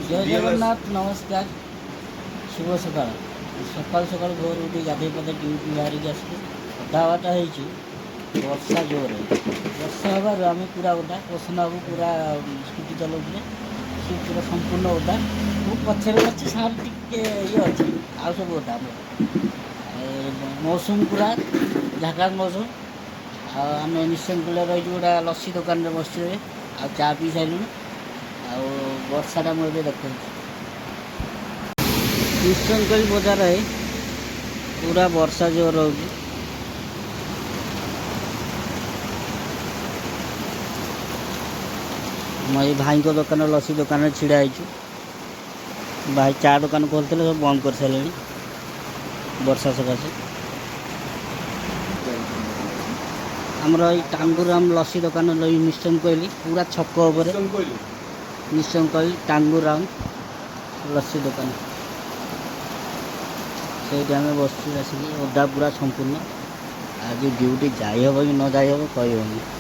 जय जगन्नाथ नमस्कार शुभ सकाळ सकाळ सकाळ भोर उठी गाधे पाधे ड्यूटी बाहर के आसलु अधाबाटा वर्षा जोर है वर्षा हबार आम पूरा ओदा पोषण बाबू पूरा स्कूटी चलाऊे सी पूरा संपूर्ण ओदा खूब पछे अच्छे सार टे ये अच्छे आउ सब ओदा मौसम पूरा झाका मौसम आम निश्चय कूल रही गोटा लस्सी दुकान में बस आ चा पी सारूँ आ वर्षाटा मुझे देखा निश्चय बजार है पूरा वर्षा जोर हो भाई को दुकान लस्सी दुकान छिड़ा भाई चा दुकान खोलते सब बंद कर सारे वर्षा सकाशे आमर ये टांगुराम लस्सी दुकान निश्चय कहली पूरा छक उपर निश्चय कहली टांगुराम लस्सी दुकान से बस ओदा पूरा संपूर्ण आज ड्यूटी जाई हम कि न जाई हम कही